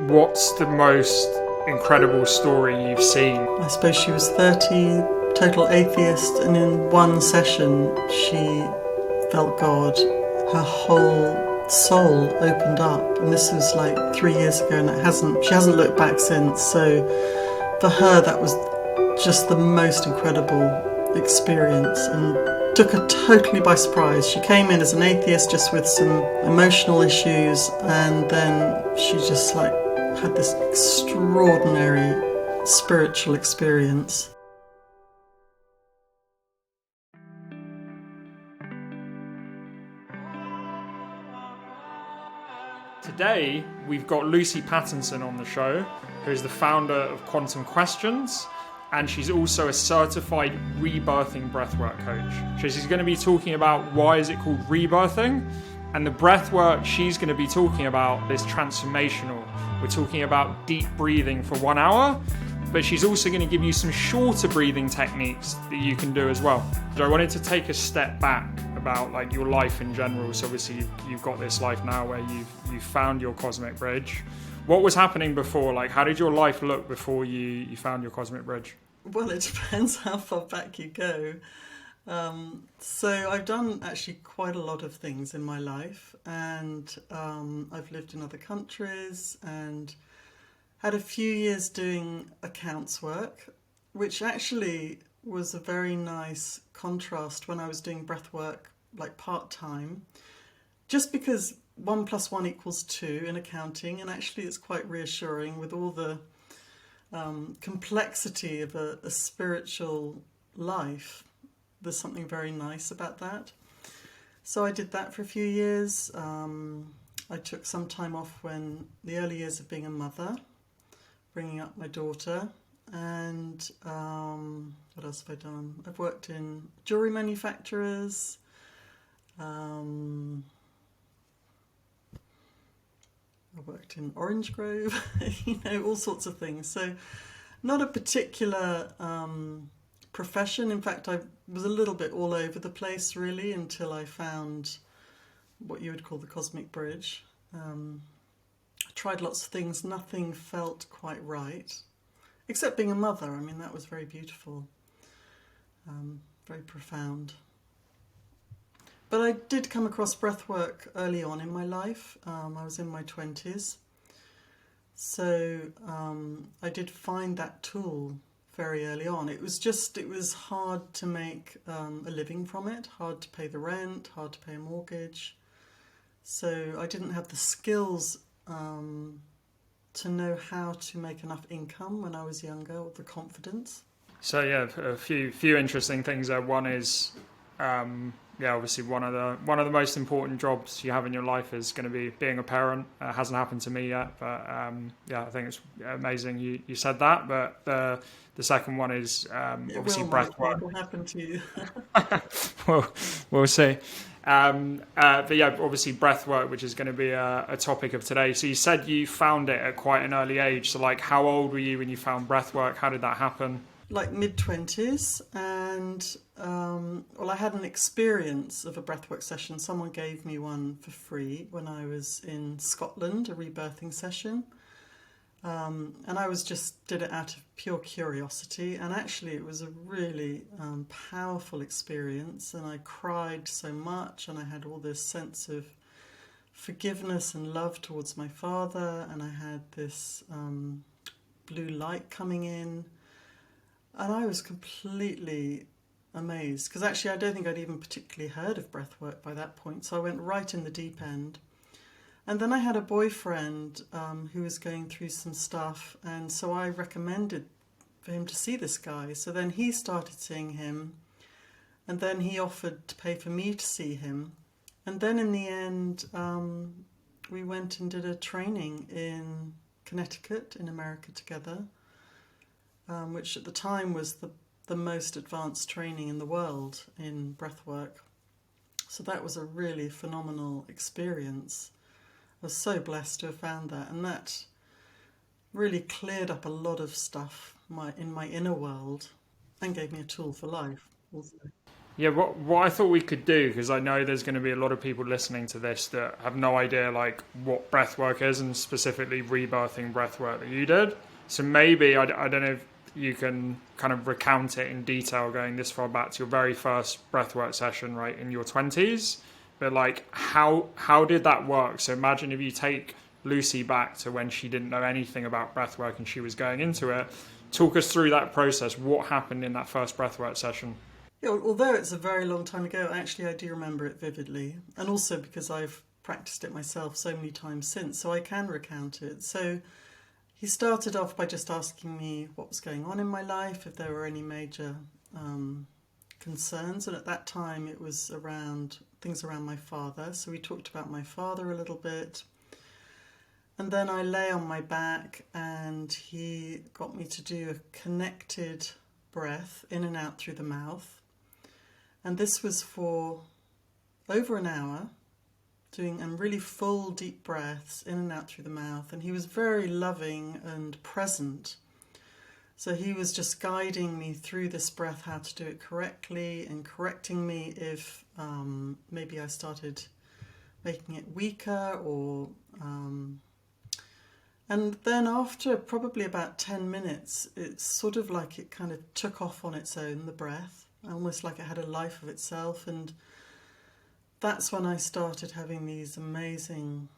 What's the most incredible story you've seen? I suppose she was 30, total atheist, and in one session she felt God. Her whole soul opened up, and this was like 3 years ago, and she hasn't looked back since. So for her, that was just the most incredible experience and took her totally by surprise. She came in as an atheist just with some emotional issues, and then she just like had this extraordinary spiritual experience. Today, we've got Lucy Pattinson on the show, who is the founder of Quantum Questions, and she's also a certified rebirthing breathwork coach. So she's going to be talking about why is it called rebirthing, and the breathwork she's going to be talking about is transformational. We're talking about deep breathing for 1 hour, but she's also going to give you some shorter breathing techniques that you can do as well. So I wanted to take a step back about like your life in general. So obviously you've got this life now where you've found your cosmic bridge. What was happening before? Like, how did your life look before you found your cosmic bridge? Well, it depends how far back you go. So I've done actually quite a lot of things in my life, and I've lived in other countries and had a few years doing accounts work, which actually was a very nice contrast when I was doing breath work like part-time, just because 1 + 1 = 2 in accounting, and actually it's quite reassuring with all the complexity of a spiritual life. There's something very nice about that. So I did that for a few years. I took some time off when the early years of being a mother, bringing up my daughter, and what else have I done? I've worked in jewellery manufacturers, I worked in Orange Grove, all sorts of things. So not a particular profession. In fact, I was a little bit all over the place really until I found what you would call the cosmic bridge. I tried lots of things, nothing felt quite right, except being a mother. I mean, that was very beautiful, very profound. But I did come across breathwork early on in my life. I was in my 20s. So I did find that tool very early on. It was hard to make a living from it, hard to pay the rent, hard to pay a mortgage. So I didn't have the skills to know how to make enough income when I was younger, or the confidence. So yeah, a few interesting things there. One is obviously one of the most important jobs you have in your life is going to be being a parent. It hasn't happened to me yet, but I think it's amazing you said that. But the second one is obviously breath work. It will happen to you. We'll see. But yeah, obviously breath work, which is going to be a topic of today. So you said you found it at quite an early age. So like, how old were you when you found breath work? How did that happen? Like mid-20s, and I had an experience of a breathwork session. Someone gave me one for free when I was in Scotland, a rebirthing session, and I did it out of pure curiosity, and actually it was a really powerful experience, and I cried so much, and I had all this sense of forgiveness and love towards my father, and I had this blue light coming in. And I was completely amazed, because actually I don't think I'd even particularly heard of breathwork by that point, so I went right in the deep end. And then I had a boyfriend who was going through some stuff, and so I recommended for him to see this guy. So then he started seeing him, and then he offered to pay for me to see him. And then in the end, we went and did a training in Connecticut, in America, together. Which at the time was the most advanced training in the world in breathwork. So that was a really phenomenal experience. I was so blessed to have found that, and that really cleared up a lot of stuff in my inner world and gave me a tool for life also. Yeah, what I thought we could do, because I know there's going to be a lot of people listening to this that have no idea like what breathwork is, and specifically rebirthing breathwork that you did. So maybe I don't know if you can kind of recount it in detail, going this far back to your very first breathwork session, right, in your 20s. But like, how did that work? So imagine if you take Lucy back to when she didn't know anything about breathwork and she was going into it. Talk us through that process. What happened in that first breathwork session? Yeah, although it's a very long time ago, actually I do remember it vividly, and also because I've practiced it myself so many times since, so I can recount it. So he started off by just asking me what was going on in my life, if there were any major concerns, and at that time it was around things around my father. So we talked about my father a little bit, and then I lay on my back and he got me to do a connected breath in and out through the mouth. And this was for over an hour, doing really full deep breaths in and out through the mouth. And he was very loving and present. So he was just guiding me through this breath, how to do it correctly, and correcting me if maybe I started making it weaker or... And then after probably about 10 minutes, it's sort of like it kind of took off on its own, the breath, almost like it had a life of itself. And that's when I started having these amazing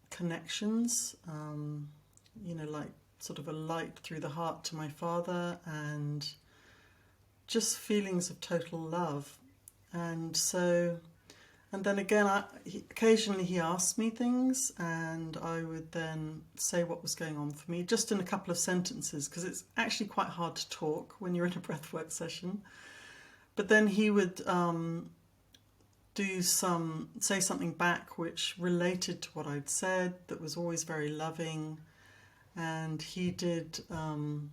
connections, like sort of a light through the heart to my father, and just feelings of total love. And so... And then again, occasionally he asked me things, and I would then say what was going on for me, just in a couple of sentences, because it's actually quite hard to talk when you're in a breathwork session. But then he would say something back which related to what I'd said, that was always very loving. And he did an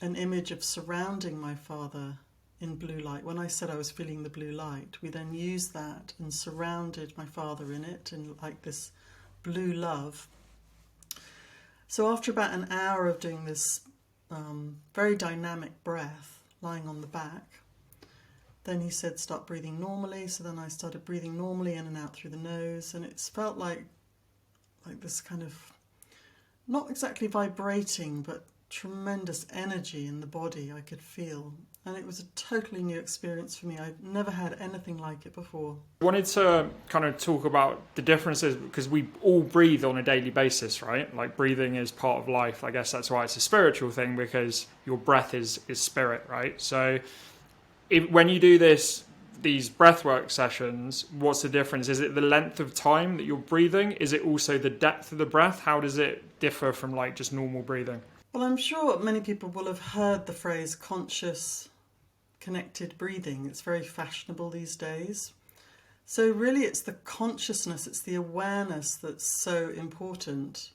image of surrounding my father in blue light. When I said I was feeling the blue light, we then used that and surrounded my father in it, in like this blue love. So after about an hour of doing this very dynamic breath, lying on the back, then he said start breathing normally. So then I started breathing normally in and out through the nose, and it's felt like this kind of, not exactly vibrating, but tremendous energy in the body I could feel. And it was a totally new experience for me. I'd never had anything like it before. I wanted to kind of talk about the differences, because we all breathe on a daily basis, right? Like, breathing is part of life. I guess that's why it's a spiritual thing, because your breath is spirit, right? So when you do these breathwork sessions, what's the difference? Is it the length of time that you're breathing? Is it also the depth of the breath? How does it differ from like just normal breathing? Well, I'm sure many people will have heard the phrase conscious connected breathing. It's very fashionable these days. So really it's the consciousness, it's the awareness that's so important.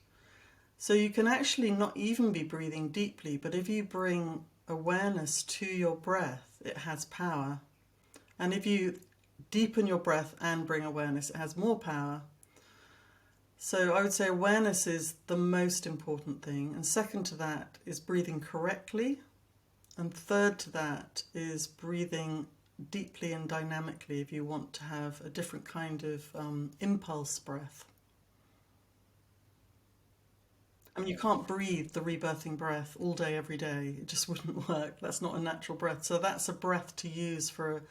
So you can actually not even be breathing deeply, but if you bring awareness to your breath, it has power. And if you deepen your breath and bring awareness, it has more power. So I would say awareness is the most important thing. And second to that is breathing correctly. And third to that is breathing deeply and dynamically if you want to have a different kind of impulse breath. I mean, you can't breathe the rebirthing breath all day, every day. It just wouldn't work. That's not a natural breath. So that's a breath to use for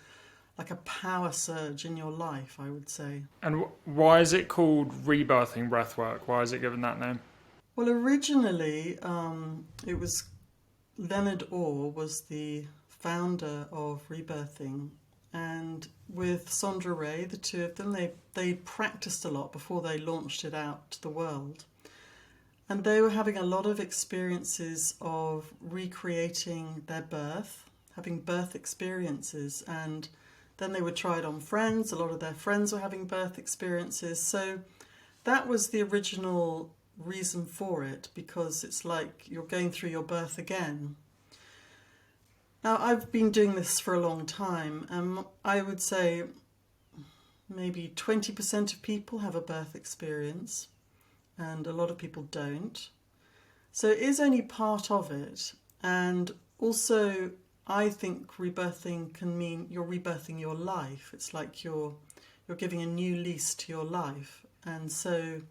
like a power surge in your life, I would say. And why is it called rebirthing breathwork? Why is it given that name? Well, originally it was Leonard Orr was the founder of Rebirthing, and with Sandra Ray, the two of them, they practiced a lot before they launched it out to the world. And they were having a lot of experiences of recreating their birth, having birth experiences, and then they would try it on friends. A lot of their friends were having birth experiences. So that was the original reason for it, because it's like you're going through your birth again. Now, I've been doing this for a long time. I would say maybe 20% of people have a birth experience, and a lot of people don't. So it is only part of it. And also, I think rebirthing can mean you're rebirthing your life. It's like you're giving a new lease to your life. And so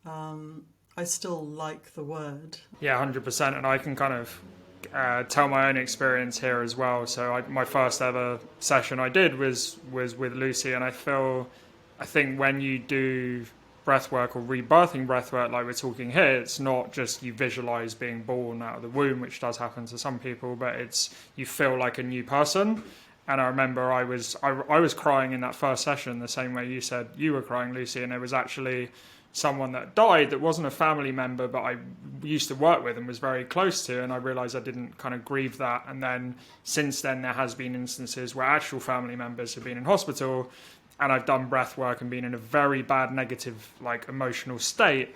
I still like the word. Yeah, 100%. And I can kind of tell my own experience here as well. So my first ever session I did was with Lucy, and I think when you do breathwork or rebirthing breathwork like we're talking here, it's not just you visualize being born out of the womb, which does happen to some people, but it's you feel like a new person. And I remember I was crying in that first session the same way you said you were crying, Lucy, and it was actually someone that died that wasn't a family member but I used to work with and was very close to, and I realized I didn't kind of grieve that. And then since then there has been instances where actual family members have been in hospital, and I've done breath work and been in a very bad negative like emotional state,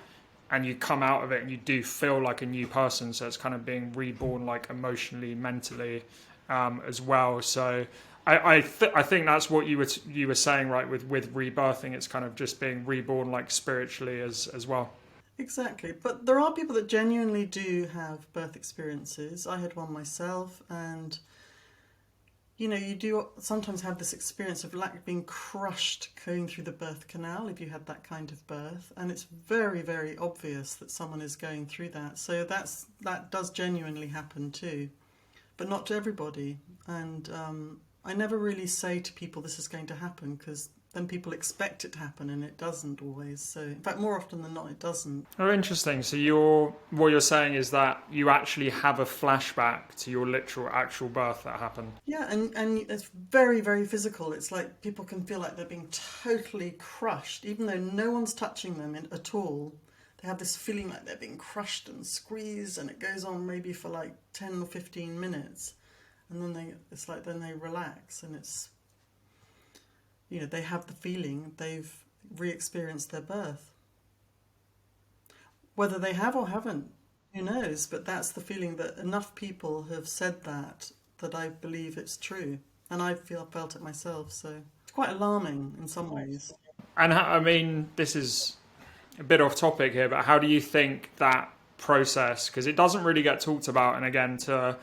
and you come out of it and you do feel like a new person. So it's kind of being reborn like emotionally, mentally as well. So I think that's what you were saying, right, with rebirthing. It's kind of just being reborn like spiritually as well. Exactly. But there are people that genuinely do have birth experiences. I had one myself, and you do sometimes have this experience of like being crushed going through the birth canal if you had that kind of birth, and it's very, very obvious that someone is going through that. So that does genuinely happen too, but not to everybody. And I never really say to people this is going to happen, because then people expect it to happen and it doesn't always. So in fact, more often than not, it doesn't. Oh, interesting. So what you're saying is that you actually have a flashback to your literal actual birth that happened. Yeah, and it's very, very physical. It's like people can feel like they're being totally crushed, even though no one's touching them at all. They have this feeling like they're being crushed and squeezed, and it goes on maybe for like 10 or 15 minutes. And then they relax, and it's, they have the feeling they've re-experienced their birth. Whether they have or haven't, who knows? But that's the feeling that enough people have said that I believe it's true. And I felt it myself, so it's quite alarming in some ways. And I mean, this is a bit off topic here, but how do you think that process, because it doesn't really get talked about, and again, to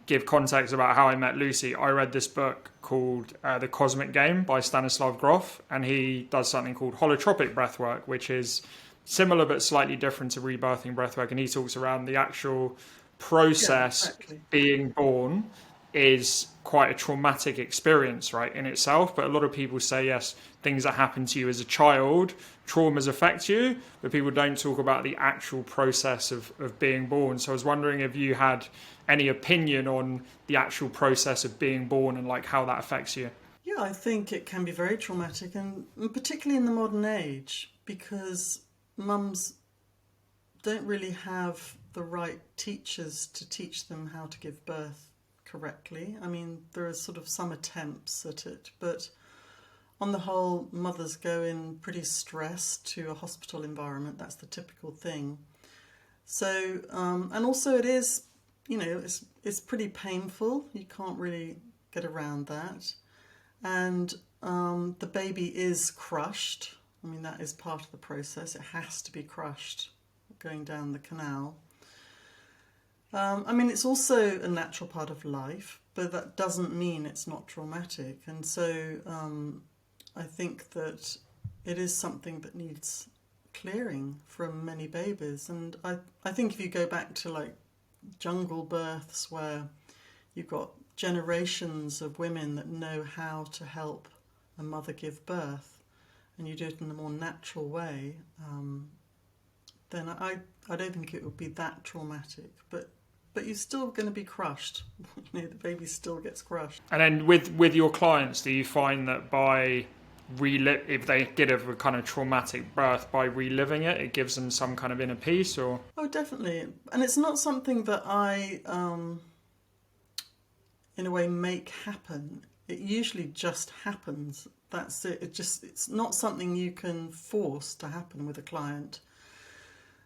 give context about how I met Lucy, I read this book called The Cosmic Game by Stanislav Grof, and he does something called holotropic breathwork, which is similar but slightly different to rebirthing breathwork, and he talks around the actual process. Yeah, exactly. Being born is quite a traumatic experience, right, in itself. But a lot of people say, yes, things that happen to you as a child, traumas affect you, but people don't talk about the actual process of being born. So I was wondering if you had any opinion on the actual process of being born and like how that affects you. Yeah, I think it can be very traumatic, and particularly in the modern age, because mums don't really have the right teachers to teach them how to give birth correctly. I mean, there are sort of some attempts at it, but on the whole, mothers go in pretty stressed to a hospital environment. That's the typical thing. So, and also it is, it's pretty painful. You can't really get around that. And the baby is crushed. I mean, that is part of the process. It has to be crushed going down the canal. I mean, it's also a natural part of life, but that doesn't mean it's not traumatic. And so I think that it is something that needs clearing from many babies. And I think if you go back to like jungle births where you've got generations of women that know how to help a mother give birth, and you do it in a more natural way, then I don't think it would be that traumatic. But you're still going to be crushed. The baby still gets crushed. And then with your clients, do you find that by if they get a kind of traumatic birth, by reliving it, it gives them some kind of inner peace? Or Oh, definitely. And it's not something that I, in a way, make happen. It usually just happens. That's it. It's not something you can force to happen with a client.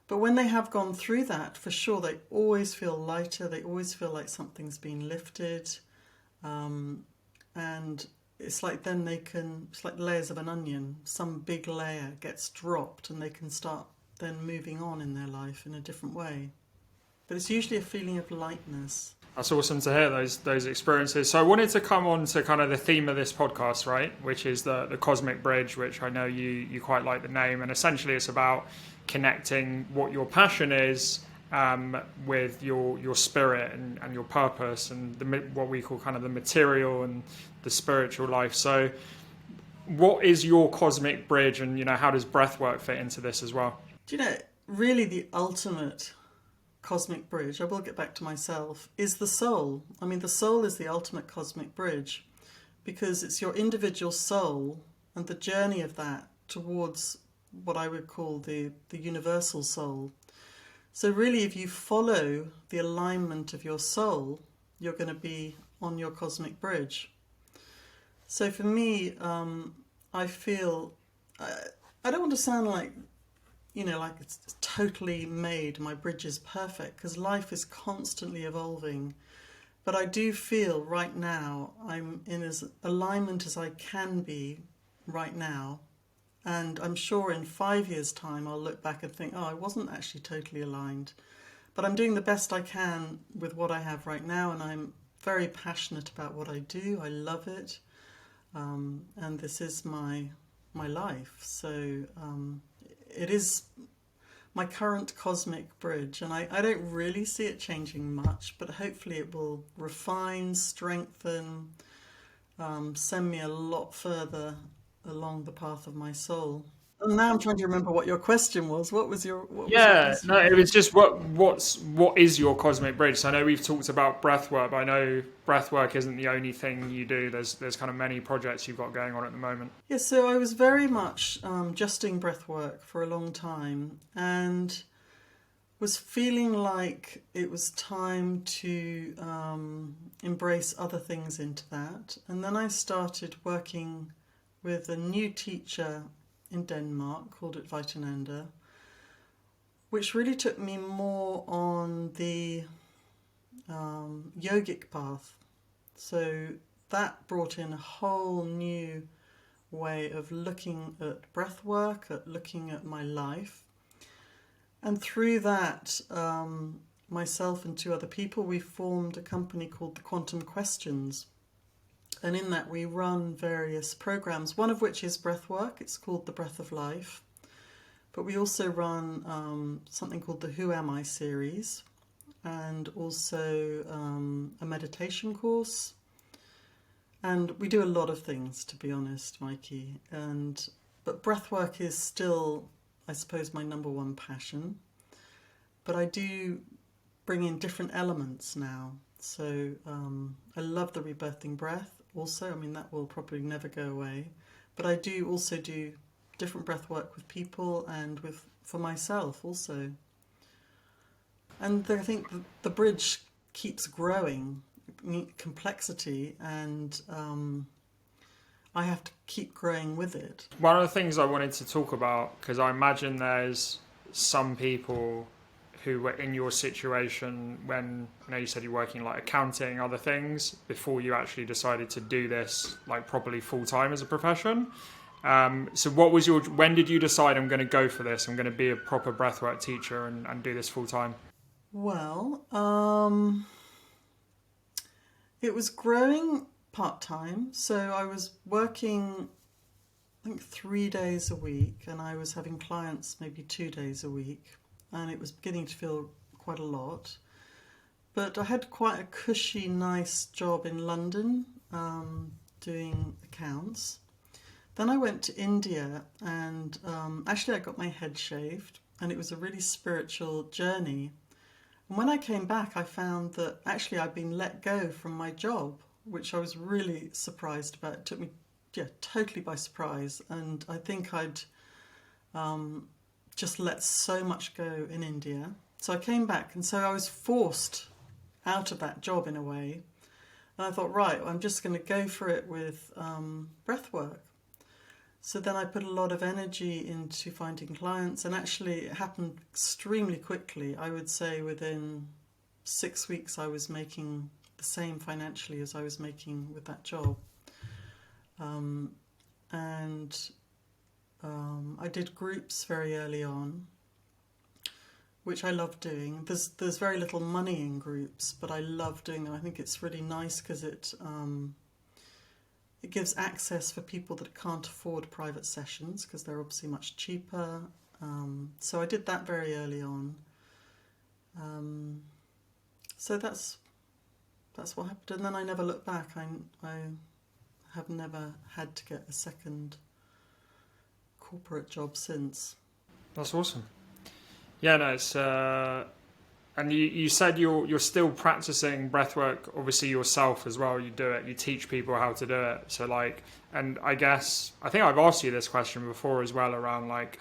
But when they have gone through that, for sure, they always feel lighter. They always feel like something's been lifted. And it's like then it's like layers of an onion. Some big layer gets dropped and they can start then moving on in their life in a different way. But it's usually a feeling of lightness. That's awesome to hear those experiences. So I wanted to come on to kind of the theme of this podcast, right? Which is the cosmic bridge, which I know you quite like the name. And essentially it's about connecting what your passion is with your spirit and your purpose and what we call kind of the material and the spiritual life. So what is your cosmic bridge, and how does breathwork fit into this as well? Do you know, really the ultimate cosmic bridge, I will get back to myself, is the soul. I mean, the soul is the ultimate cosmic bridge because it's your individual soul and the journey of that towards what I would call the universal soul. So really, if you follow the alignment of your soul, you're going to be on your cosmic bridge. So for me, I feel, I don't want to sound like, like it's totally made, my bridge is perfect, because life is constantly evolving. But I do feel right now I'm in as alignment as I can be right now. And I'm sure in 5 years' time I'll look back and think, oh, I wasn't actually totally aligned. But I'm doing the best I can with what I have right now, and I'm very passionate about what I do. I love it. And this is my life. So it is my current cosmic bridge, and I don't really see it changing much, but hopefully it will refine, strengthen, send me a lot further along the path of my soul. And now I'm trying to remember what your question was. What was your Yeah, no, question? it was just what is your cosmic bridge? So I know we've talked about breathwork, but I know breathwork isn't the only thing you do. There's kind of many projects you've got going on at the moment. Yeah, so I was very much just doing breath work for a long time and was feeling like it was time to embrace other things into that. And then I started working with a new teacher in Denmark called Vitananda, which really took me more on the yogic path. So that brought in a whole new way of looking at breath work, at looking at my life. And through that, myself and 2 other people, we formed a company called the Quantum Questions. And in that we run various programs, one of which is breath work. It's called the Breath of Life. But we also run something called the Who Am I series, and also a meditation course. And we do a lot of things, to be honest, Mikey. But breathwork is still, I suppose, my number one passion. But I do bring in different elements now. So I love the rebirthing breath also. I mean, that will probably never go away. But I do also do different breath work with people and for myself also. And I think the bridge keeps growing, complexity, and I have to keep growing with it. One of the things I wanted to talk about, because I imagine there's some people who were in your situation when, you said you're working like accounting, other things, before you actually decided to do this like properly full time as a profession. So when did you decide I'm going to go for this? I'm going to be a proper breathwork teacher and do this full time? Well, it was growing part-time. So I was working, I think, 3 days a week, and I was having clients maybe 2 days a week. And it was beginning to feel quite a lot. But I had quite a cushy, nice job in London doing accounts. Then I went to India and actually I got my head shaved, and it was a really spiritual journey. And when I came back, I found that actually I'd been let go from my job, which I was really surprised about. It took me totally by surprise. And I think I'd just let so much go in India. So I came back, and so I was forced out of that job in a way. And I thought, right, I'm just going to go for it with breath work. So then I put a lot of energy into finding clients, and actually it happened extremely quickly. I would say within 6 weeks I was making the same financially as I was making with that job. I did groups very early on. which I love doing. There's very little money in groups, but I love doing them. I think it's really nice because it gives access for people that can't afford private sessions because they're obviously much cheaper. So I did that very early on. So that's what happened, and then I never looked back. I have never had to get a second corporate job since. That's awesome. Yeah, no, it's and you said you're still practicing breathwork, obviously yourself as well. You do it. You teach people how to do it. So like, and I think I've asked you this question before as well around like,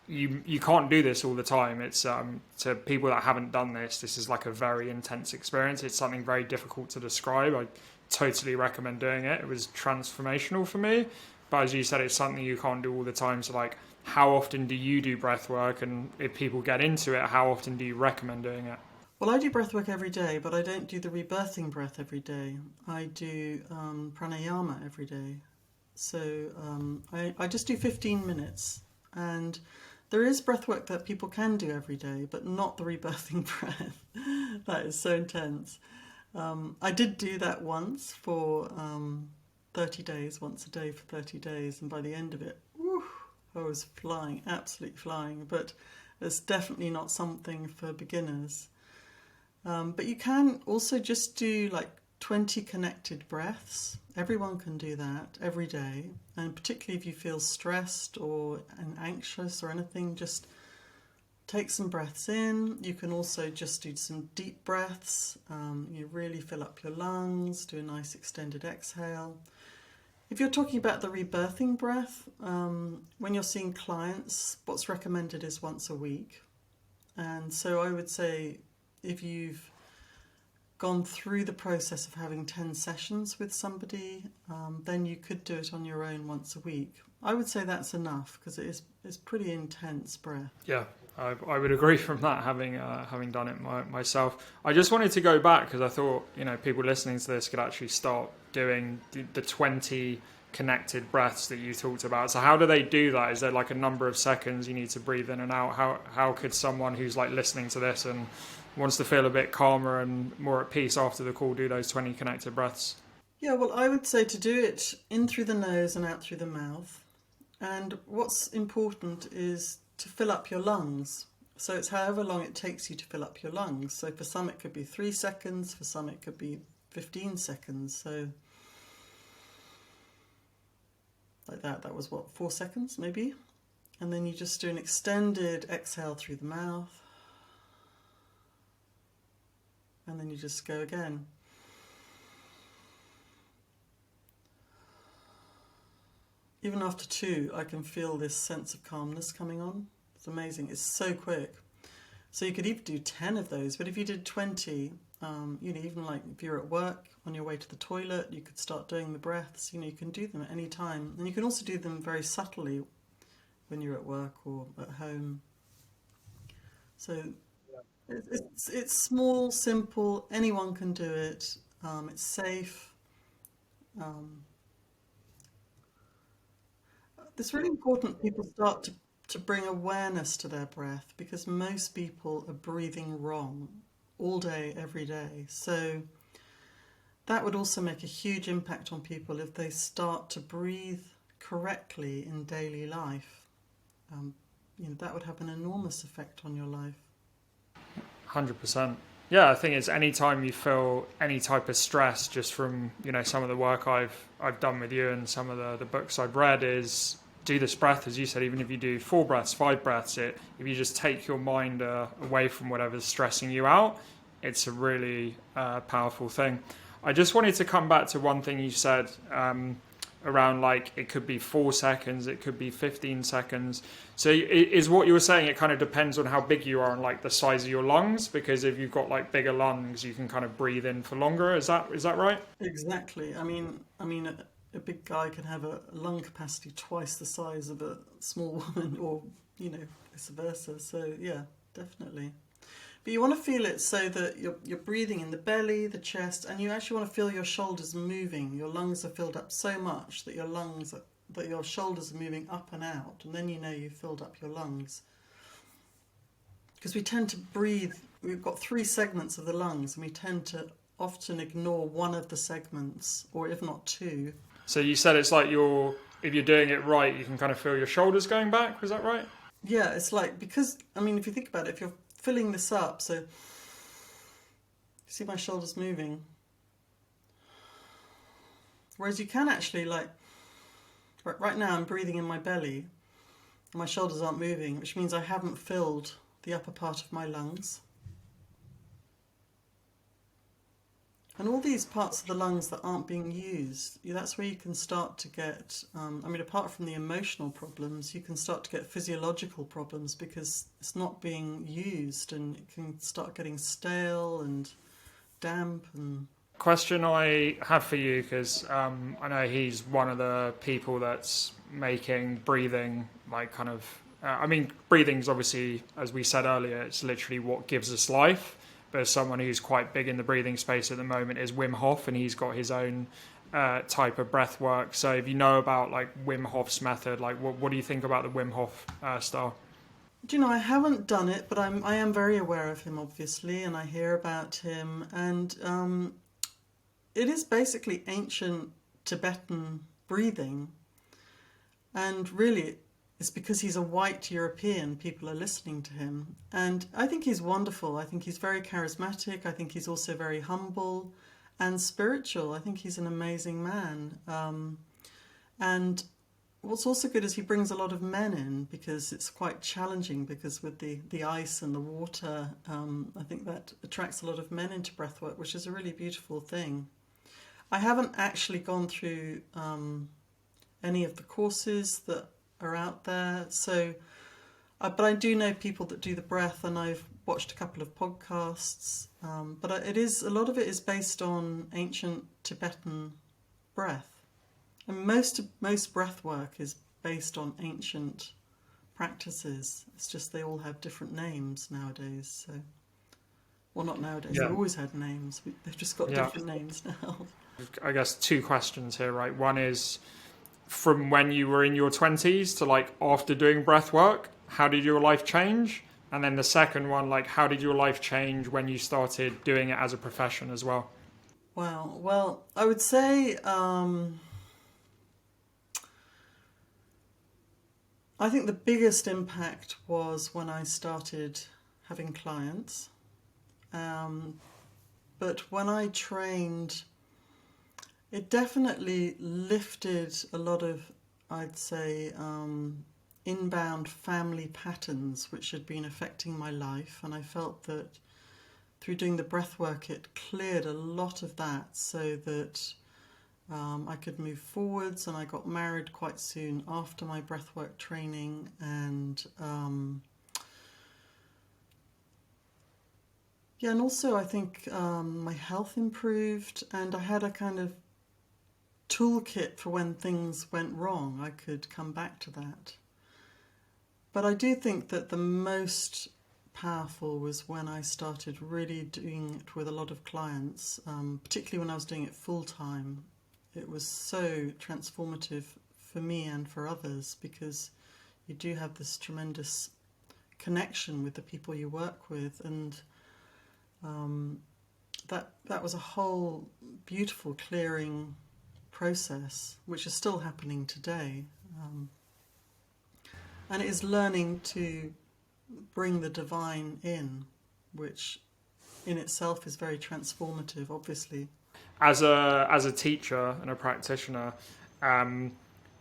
you can't do this all the time. It's to people that haven't done this is like a very intense experience. It's something very difficult to describe. I totally recommend doing it. It was transformational for me. But as you said, it's something you can't do all the time. So like, how often do you do breath work? And if people get into it, how often do you recommend doing it? Well, I do breath work every day, but I don't do the rebirthing breath every day. I do pranayama every day. So I just do 15 minutes. And there is breath work that people can do every day, but not the rebirthing breath. That is so intense. I did do that once for 30 days, once a day for 30 days. And by the end of it, I was flying, absolutely flying, but it's definitely not something for beginners. But you can also just do like 20 connected breaths. Everyone can do that every day. And particularly if you feel stressed or anxious or anything, just take some breaths in. You can also just do some deep breaths. You really fill up your lungs, do a nice extended exhale. If you're talking about the rebirthing breath, when you're seeing clients, what's recommended is once a week. And so I would say if you've gone through the process of having 10 sessions with somebody, then you could do it on your own once a week. I would say that's enough because it's pretty intense breath. Yeah, I would agree from that, having done it myself. I just wanted to go back because I thought, people listening to this could actually start doing the 20 connected breaths that you talked about. So how do they do that? Is there like a number of seconds you need to breathe in and out? How could someone who's like listening to this and wants to feel a bit calmer and more at peace after the call do those 20 connected breaths? Yeah, well, I would say to do it in through the nose and out through the mouth. And what's important is to fill up your lungs. So it's however long it takes you to fill up your lungs. So for some it could be 3 seconds, for some it could be 15 seconds. So like that was what, 4 seconds maybe? And then you just do an extended exhale through the mouth. And then you just go again. Even after 2, I can feel this sense of calmness coming on. It's amazing. It's so quick. So you could even do 10 of those, but if you did 20, even like if you're at work, on your way to the toilet, you could start doing the breaths. You can do them at any time. And you can also do them very subtly when you're at work or at home. So it's small, simple, anyone can do it. It's safe. It's really important people start to bring awareness to their breath because most people are breathing wrong all day, every day. So that would also make a huge impact on people if they start to breathe correctly in daily life. That would have an enormous effect on your life. 100%. Yeah, I think it's any time you feel any type of stress, just from some of the work I've done with you and some of the books I've read, is do this breath, as you said. Even if you do 4 breaths, 5 breaths, if you just take your mind away from whatever's stressing you out, it's a really powerful thing. I just wanted to come back to one thing you said around like it could be 4 seconds, it could be 15 seconds. So is what you were saying, it kind of depends on how big you are and like the size of your lungs, because if you've got like bigger lungs, you can kind of breathe in for longer. Is that right? Exactly. I mean, a big guy can have a lung capacity twice the size of a small woman, or vice versa. So yeah, definitely. But you want to feel it so that you're breathing in the belly, the chest, and you actually want to feel your shoulders moving. Your lungs are filled up so much that your shoulders are moving up and out, and then you've filled up your lungs. because we tend to breathe, we've got three segments of the lungs, and we tend to often ignore one of the segments, or if not two. So you said it's like if you're doing it right, you can kind of feel your shoulders going back. Was that right? Yeah, it's like, because, I mean, if you think about it, if you're filling this up, so see my shoulders moving. Whereas you can actually, like, right now I'm breathing in my belly, and my shoulders aren't moving, which means I haven't filled the upper part of my lungs. And all these parts of the lungs that aren't being used, that's where you can start to get, apart from the emotional problems, you can start to get physiological problems because it's not being used, and it can start getting stale and damp. And Question I have for you, because I know he's one of the people that's making breathing like kind of. Breathing's obviously, as we said earlier, it's literally what gives us life. But someone who's quite big in the breathing space at the moment is Wim Hof, and he's got his own type of breath work. So if you know about like Wim Hof's method, like what do you think about the Wim Hof style? do you know, I haven't done it, but I am very aware of him, obviously, and I hear about him. And it is basically ancient Tibetan breathing. And really, it's because he's a white European, people are listening to him. And I think he's wonderful. I think he's very charismatic. I think he's also very humble and spiritual. I think he's an amazing man. And what's also good is he brings a lot of men in, because it's quite challenging, because with the ice and the water, I think that attracts a lot of men into breathwork, which is a really beautiful thing. I haven't actually gone through any of the courses that are out there, so but I do know people that do the breath, and I've watched a couple of podcasts, but it is, a lot of it is based on ancient Tibetan breath, and most breath work is based on ancient practices. It's just they all have different names nowadays. So, well, not nowadays, Yeah. they've always had names, they've just got different names now. I guess two questions here, right? One is, from when you were in your 20s to like after doing breath work, how did your life change? And then the second one, like, how did your life change when you started doing it as a profession as well? Wow. Well, I would say I think the biggest impact was when I started having clients. But when I trained, it definitely lifted a lot of, I'd say, inbound family patterns which had been affecting my life. And I felt that through doing the breath work, it cleared a lot of that, so that I could move forwards. And I got married quite soon after my breathwork training, and and also I think my health improved, and I had a kind of toolkit for when things went wrong. I could come back to that. But I do think that the most powerful was when I started really doing it with a lot of clients, particularly when I was doing it full time. It was so transformative for me and for others, because you do have this tremendous connection with the people you work with, and that was a whole beautiful clearing process, which is still happening today. And it is learning to bring the divine in, which in itself is very transformative, obviously. As a teacher and a practitioner,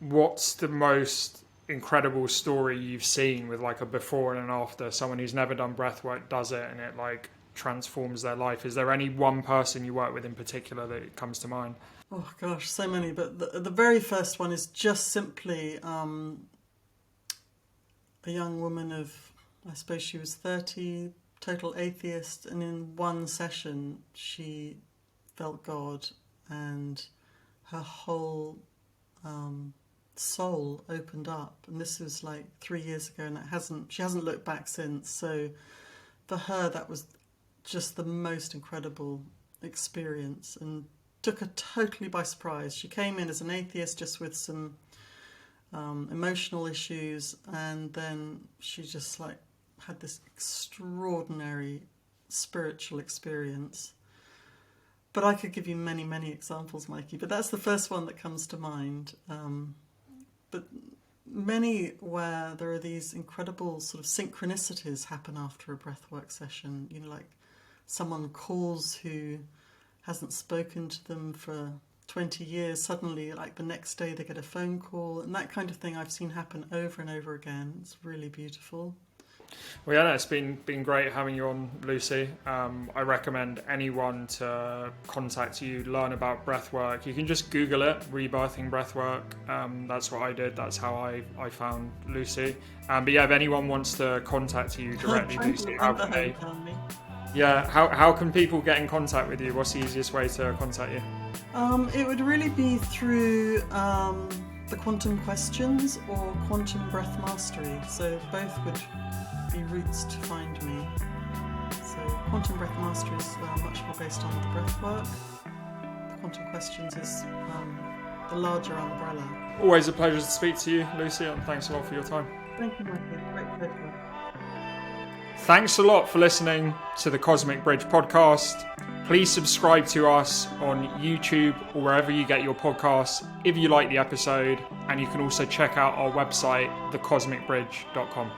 what's the most incredible story you've seen with like a before and an after? Someone who's never done breathwork does it, and it like transforms their life. Is there any one person you work with in particular that comes to mind? Oh gosh, so many. But the very first one is just simply a young woman of, I suppose she was 30, total atheist, and in one session she felt God, and her whole soul opened up. And this was like 3 years ago, and she hasn't looked back since. So for her, that was just the most incredible experience, and took her totally by surprise. She came in as an atheist, just with some emotional issues, and then she just like had this extraordinary spiritual experience. But I could give you many, many examples, Mikey, but that's the first one that comes to mind. But many where there are these incredible sort of synchronicities happen after a breathwork session, like someone calls who hasn't spoken to them for 20 years, suddenly like the next day they get a phone call, and that kind of thing I've seen happen over and over again. It's really beautiful. Well, yeah, no, it's been great having you on, Lucy. I recommend anyone to contact you, learn about breathwork. You can just Google it, rebirthing breathwork. That's what I did. That's how I found Lucy. But yeah, if anyone wants to contact you directly, Lucy, how can they? Yeah, how can people get in contact with you? What's the easiest way to contact you? It would really be through the Quantum Questions or Quantum Breath Mastery. So both would be routes to find me. So Quantum Breath Mastery is much more based on the breath work. The Quantum Questions is the larger umbrella. Always a pleasure to speak to you, Lucy, and thanks a lot for your time. Thank you, Mikey. Great pleasure. Thanks a lot for listening to the Cosmic Bridge podcast. Please subscribe to us on YouTube or wherever you get your podcasts if you like the episode, and you can also check out our website, thecosmicbridge.com.